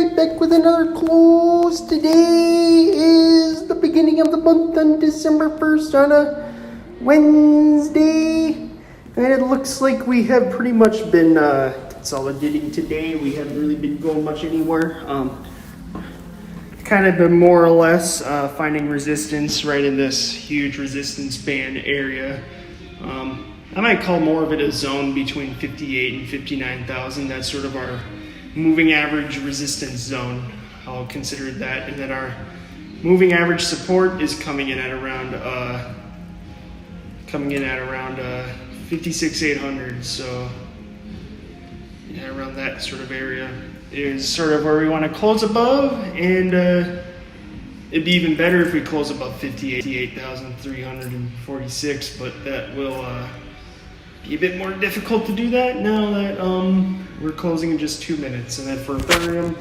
right back with another close. Today is the beginning of the month on December 1st on a Wednesday. And it looks like we have pretty much been consolidating today. We haven't really been going much anywhere. Kind of been more or less finding resistance right in this huge resistance band area. I might call more of it a zone between 58 and 59,000. That's sort of our moving average resistance zone. I'll consider that. And then our moving average support is coming in at around 56,800. So yeah, around that sort of area is sort of where we want to close above, and it'd be even better if we close above 58,346, but that will be a bit more difficult to do that now that we're closing in just 2 minutes. And then for Ethereum,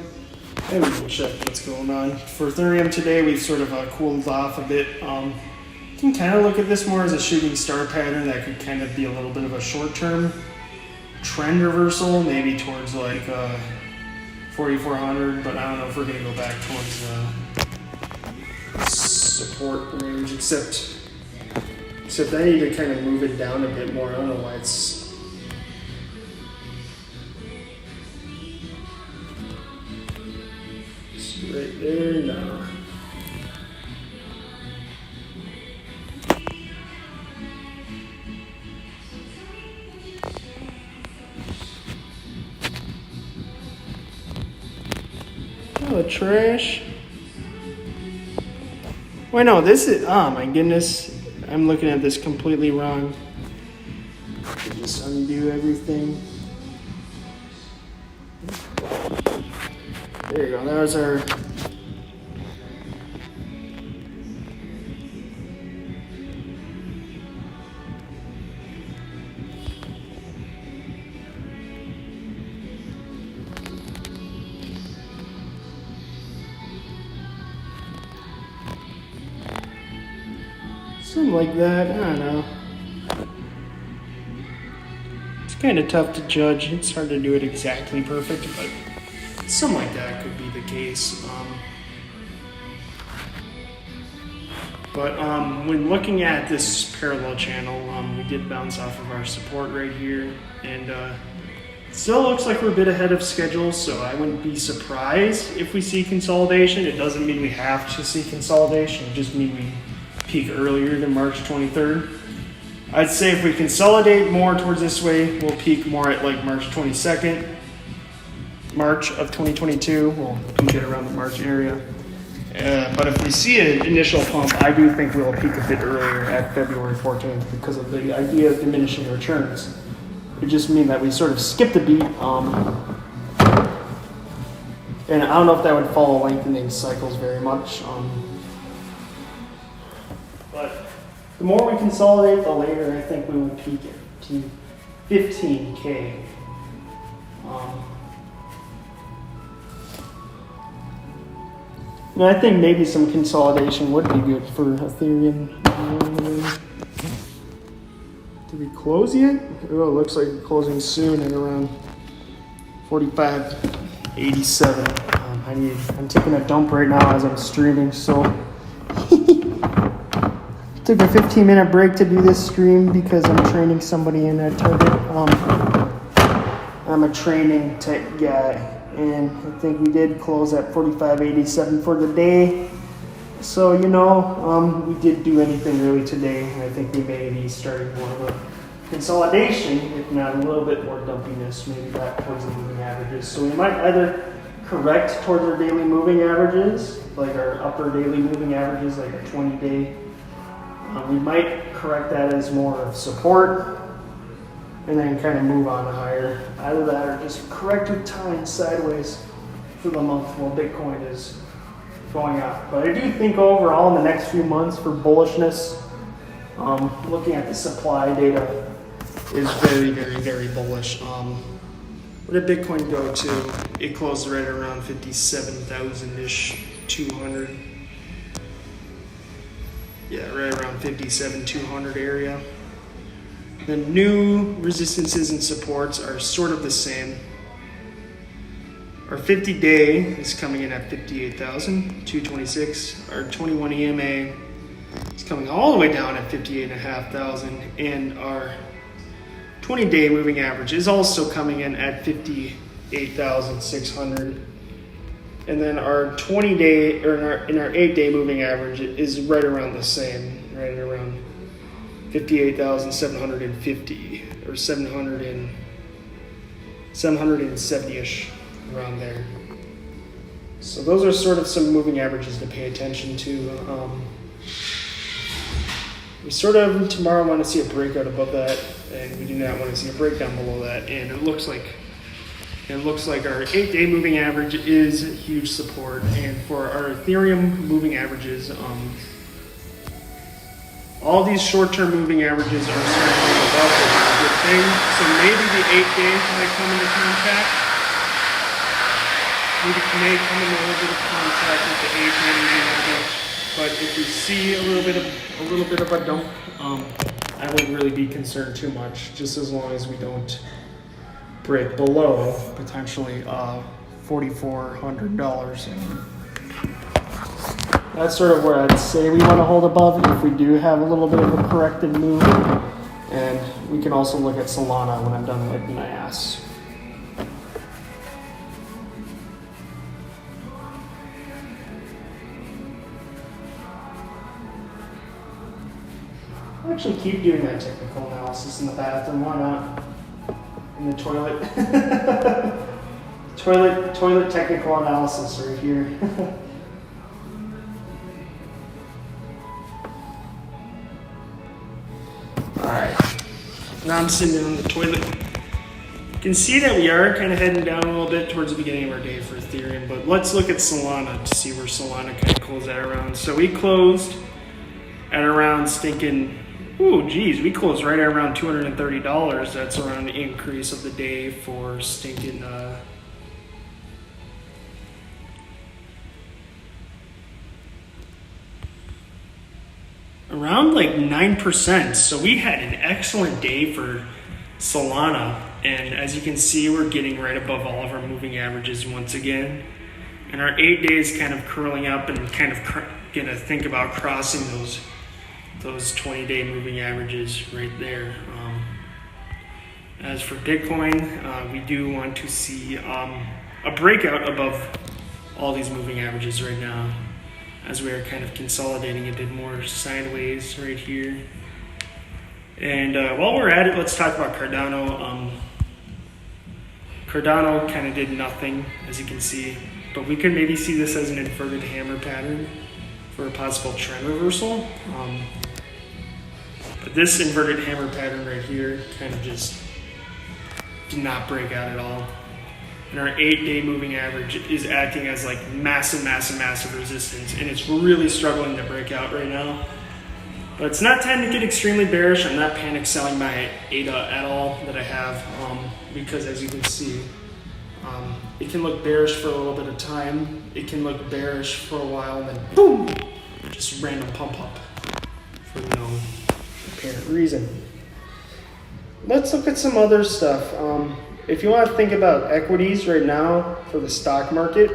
maybe we'll check what's going on. For Ethereum today, we've sort of cooled off a bit. You can kind of look at this more as a shooting star pattern that could kind of be a little bit of a short-term trend reversal, maybe towards like 4,400, but I don't know if we're going to go back towards support range, except I need to kind of move it down a bit more. I don't know why it's right there now. Oh, trash. Wait, no, this is, oh my goodness. I'm looking at this completely wrong. Just undo everything. There you go, that was our... Something like that, I don't know. It's kind of tough to judge. It's hard to do it exactly perfect, but something like that could be the case. But when looking at this parallel channel, we did bounce off of our support right here, and still looks like we're a bit ahead of schedule, so I wouldn't be surprised if we see consolidation. It doesn't mean we have to see consolidation, it just means we peak earlier than March 23rd. I'd say if we consolidate more towards this way, we'll peak more at like March 22nd. March of 2022, we'll peak it around the March area. But if we see an initial pump, I do think we'll peak a bit earlier at February 14th because of the idea of diminishing returns. It just means that we sort of skipped a beat. And I don't know if that would follow lengthening cycles very much. But the more we consolidate, the later I think we will peak it to 15K. And I think maybe some consolidation would be good for Ethereum. Did we close yet? Oh, it looks like we're closing soon at around 45.87. I'm taking a dump right now as I'm streaming, so took a 15-minute break to do this stream because I'm training somebody in at Target. I'm a training tech guy, and I think we did close at 45.87 for the day. So, you know, we did do anything really today, and I think we may be starting more of a consolidation, if not a little bit more dumpiness, maybe back towards the moving averages. So we might either correct towards our daily moving averages, like our upper daily moving averages, like a 20-day. We might correct that as more of support and then kind of move on to higher. Either that or just correct with time sideways for the month while Bitcoin is going up. But I do think overall in the next few months for bullishness, looking at the supply data is very, very, very bullish. What did Bitcoin go to? It closed right around 57,000-ish, 200. Yeah, right around 57,200 area. The new resistances and supports are sort of the same. Our 50-day is coming in at 58,226. Our 21 EMA is coming all the way down at 58,500, and our 20-day moving average is also coming in at 58,600. And then our 20-day, or in our 8-day moving average is right around the same, right around 58,750 or 770-ish, around there. So those are sort of some moving averages to pay attention to. We sort of tomorrow want to see a breakout above that, and we do not want to see a breakdown below that. And it looks like our 8-day moving average is huge support, and for our Ethereum moving averages, all these short-term moving averages are certainly above, which is a good thing. So maybe the 8-day might come into contact. Maybe it may come into a little bit of contact with the 8-day moving average. But if we see a little bit of a dump, I wouldn't really be concerned too much, just as long as we don't break below potentially $4,400. That's sort of where I'd say we want to hold above if we do have a little bit of a corrective move. And we can also look at Solana when I'm done wiping my ass. I'll actually keep doing that technical analysis in the bathroom. Why not? In the toilet. toilet technical analysis right here. Alright. Now I'm sitting on the toilet. You can see that we are kind of heading down a little bit towards the beginning of our day for Ethereum, but let's look at Solana to see where Solana kind of closed at around. So we closed at around stinking, we closed right at around $230. That's around the increase of the day for stinking, around like 9%. So we had an excellent day for Solana. And as you can see, we're getting right above all of our moving averages once again. And our 8 days kind of curling up and kind of gonna think about crossing those 20-day moving averages right there. As for Bitcoin, we do want to see a breakout above all these moving averages right now, as we are kind of consolidating a bit more sideways right here. And while we're at it, let's talk about Cardano. Cardano kind of did nothing, as you can see, but we could maybe see this as an inverted hammer pattern for a possible trend reversal. But this inverted hammer pattern right here kind of just did not break out at all. And our 8-day moving average is acting as like massive resistance, and it's really struggling to break out right now. But it's not time to get extremely bearish. I'm not panic selling my ADA at all that I have, because as you can see, it can look bearish for a little bit of time. It can look bearish for a while, and then boom, just random pump up for no apparent reason. Let's look at some other stuff. If you want to think about equities right now for the stock market,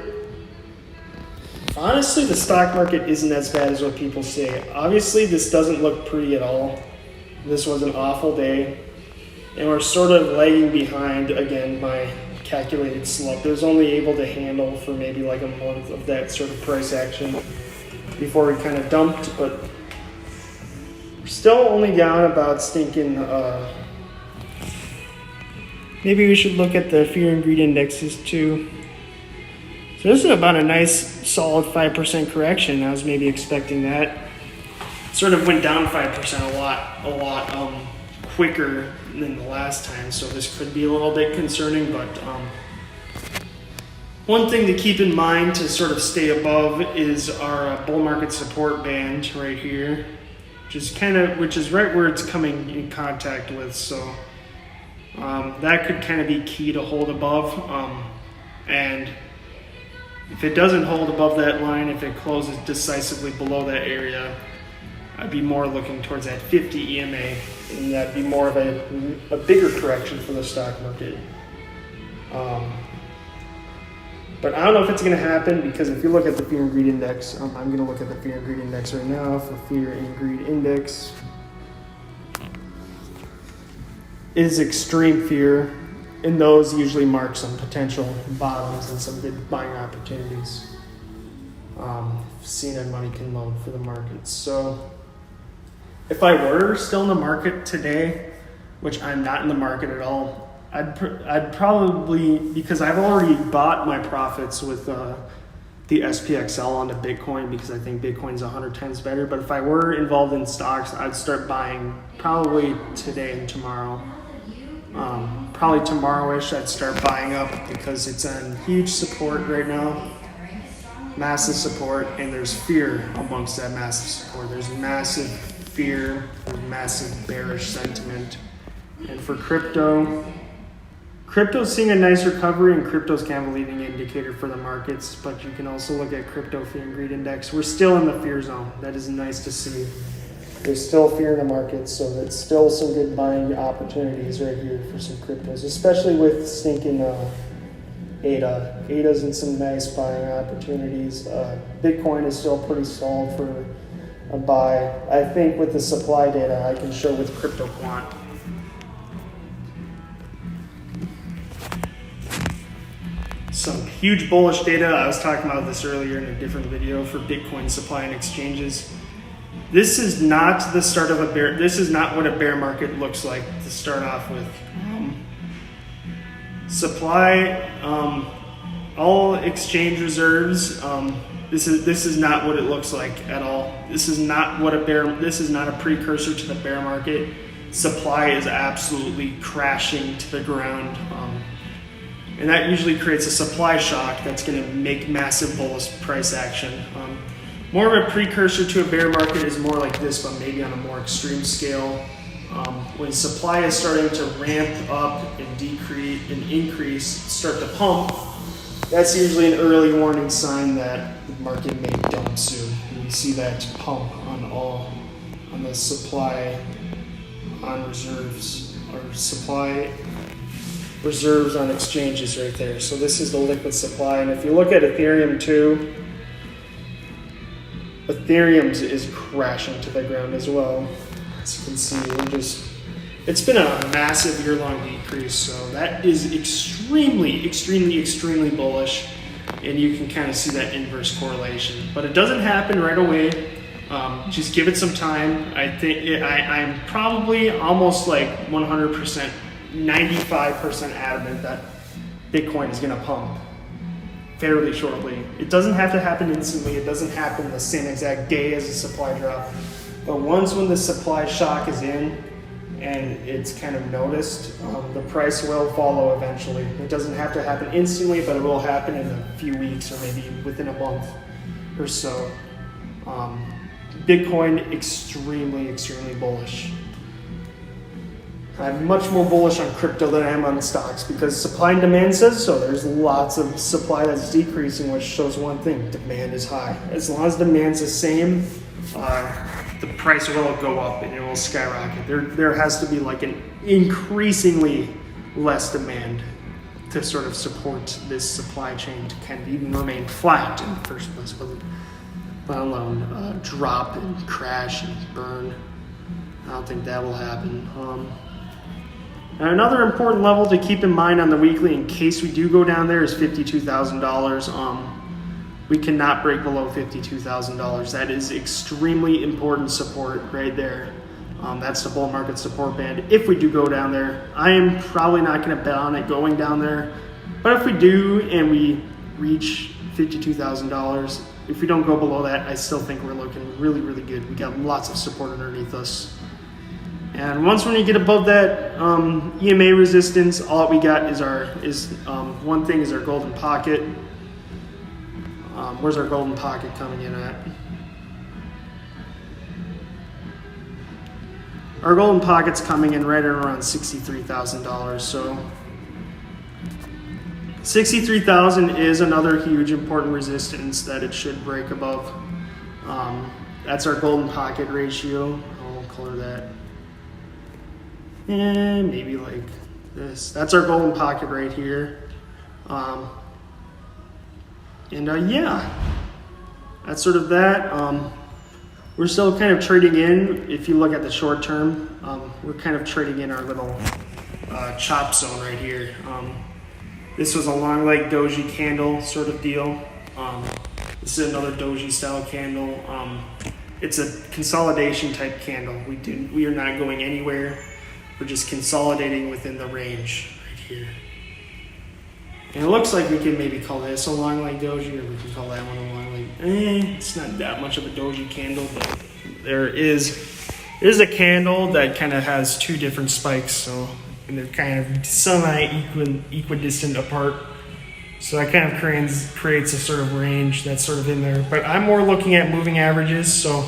honestly, the stock market isn't as bad as what people say. Obviously, this doesn't look pretty at all. This was an awful day, and we're sort of lagging behind, again, my calculated slump. It was only able to handle for maybe like a month of that sort of price action before we kind of dumped, but we're still only down about stinking, maybe we should look at the fear and greed indexes too. So this is about a nice solid 5% correction. I was maybe expecting that. Sort of went down 5% a lot quicker than the last time, so this could be a little bit concerning, but one thing to keep in mind to sort of stay above is our bull market support band right here, which is right where it's coming in contact with, so that could kind of be key to hold above, and if it doesn't hold above that line, if it closes decisively below that area, I'd be more looking towards that 50 EMA, and that'd be more of a bigger correction for the stock market. But I don't know if it's going to happen, because if you look at the fear and greed index, I'm going to look at the fear and greed index right now. For fear and greed index is extreme fear, and those usually mark some potential bottoms and some good buying opportunities. CNN money can load for the markets. So if I were still in the market today, which I'm not in the market at all, I'd probably, because I've already bought my profits with the SPXL onto Bitcoin, because I think Bitcoin's 100 times better. But if I were involved in stocks, I'd start buying probably today and tomorrow. Probably tomorrow-ish I'd start buying up, because it's on huge support right now. Massive support, and there's fear amongst that massive support. There's massive fear, there's massive bearish sentiment. And for crypto's seeing a nice recovery, and crypto's kind of a leading indicator for the markets, but you can also look at crypto fear and greed index. We're still in the fear zone. That is nice to see. There's still fear in the market, so that's still some good buying opportunities right here for some cryptos, especially with stinking ADA. ADA's in some nice buying opportunities. Bitcoin is still pretty solid for a buy. I think with the supply data I can show with crypto quant. Some huge bullish data. I was talking about this earlier in a different video for Bitcoin supply and exchanges. This is not the start of a bear. This is not what a bear market looks like to start off with. Supply, all exchange reserves. This is not what it looks like at all. This is not a precursor to the bear market. Supply is absolutely crashing to the ground. And that usually creates a supply shock that's going to make massive bullish price action. More of a precursor to a bear market is more like this, but maybe on a more extreme scale. When supply is starting to ramp up and decrease and increase, start to pump, that's usually an early warning sign that the market may dump soon. And we see that pump on the supply on reserves, or supply reserves on exchanges right there. So this is the liquid supply. And if you look at Ethereum too, Ethereum is crashing to the ground as well. As you can see, it's been a massive year-long decrease. So that is extremely, extremely, extremely bullish. And you can kind of see that inverse correlation. But it doesn't happen right away. Just give it some time. I think I'm probably almost like 100%, 95% adamant that Bitcoin is going to pump fairly shortly. It doesn't have to happen instantly. It doesn't happen the same exact day as the supply drop. But when the supply shock is in and it's kind of noticed, the price will follow eventually. It doesn't have to happen instantly, but it will happen in a few weeks or maybe within a month or so. Bitcoin, extremely, extremely bullish. I'm much more bullish on crypto than I am on stocks, because supply and demand says so. There's lots of supply that's decreasing, which shows one thing: demand is high. As long as demand's the same, the price will go up and it will skyrocket. There has to be like an increasingly less demand to sort of support this supply chain to kind of even remain flat in the first place, let alone drop and crash and burn. I don't think that will happen. And another important level to keep in mind on the weekly, in case we do go down there, is $52,000. We cannot break below $52,000. That is extremely important support right there. That's the bull market support band. If we do go down there, I am probably not going to bet on it going down there. But if we do and we reach $52,000, if we don't go below that, I still think we're looking really, really good. We got lots of support underneath us. And once when you get above that EMA resistance, all we got is one thing is our golden pocket. Where's our golden pocket coming in at? Our golden pocket's coming in right at around $63,000. So $63,000 is another huge important resistance that it should break above. That's our golden pocket ratio. I'll color that. And maybe like this. That's our golden pocket right here. And yeah, that's sort of that. We're still kind of trading in. If you look at the short term, we're kind of trading in our little chop zone right here. This was a long leg doji candle sort of deal. This is another doji style candle. It's a consolidation type candle. We are not going anywhere. We're just consolidating within the range right here. And it looks like we can maybe call this a long leg doji, or we can call that one a long leg. It's not that much of a doji candle, but there is a candle that kind of has two different spikes, and they're kind of equidistant apart. So that kind of creates a sort of range that's sort of in there. But I'm more looking at moving averages, so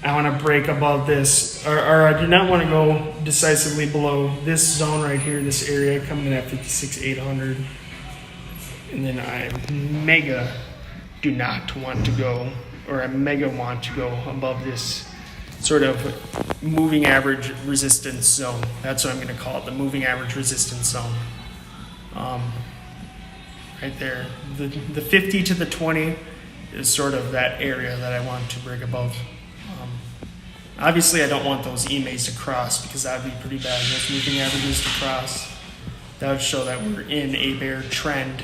I want to break above this, or I do not want to go decisively below this zone right here, this area coming in at 56,800. And then I mega do not want to go, or I mega want to go above this sort of moving average resistance zone. That's what I'm going to call it, the moving average resistance zone. Right there. The 50 to the 20 is sort of that area that I want to break above. Obviously, I don't want those EMAs to cross, because that would be pretty bad. Those moving averages to cross, that would show that we're in a bear trend.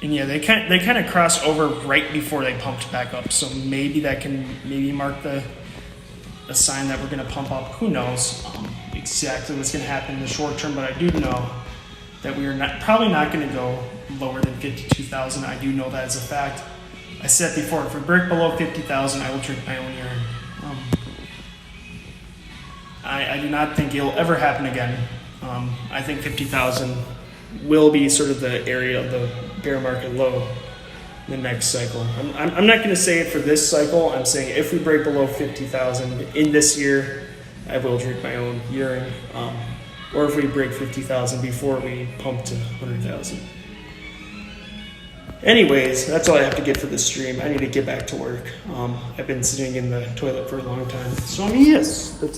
And yeah, they kind of cross over right before they pumped back up. So maybe that can mark a sign that we're going to pump up. Who knows exactly what's going to happen in the short term, but I do know that we are probably not going to go lower than 52,000. I do know that as a fact. I said before, if we break below 50,000, I will drink my own urine. I do not think it'll ever happen again. I think 50,000 will be sort of the area of the bear market low in the next cycle. I'm not going to say it for this cycle. I'm saying if we break below 50,000 in this year, I will drink my own urine. Or if we break 50,000 before we pump to 100,000. Anyways, that's all I have to get for this stream. I need to get back to work. I've been sitting in the toilet for a long time. So yes, that's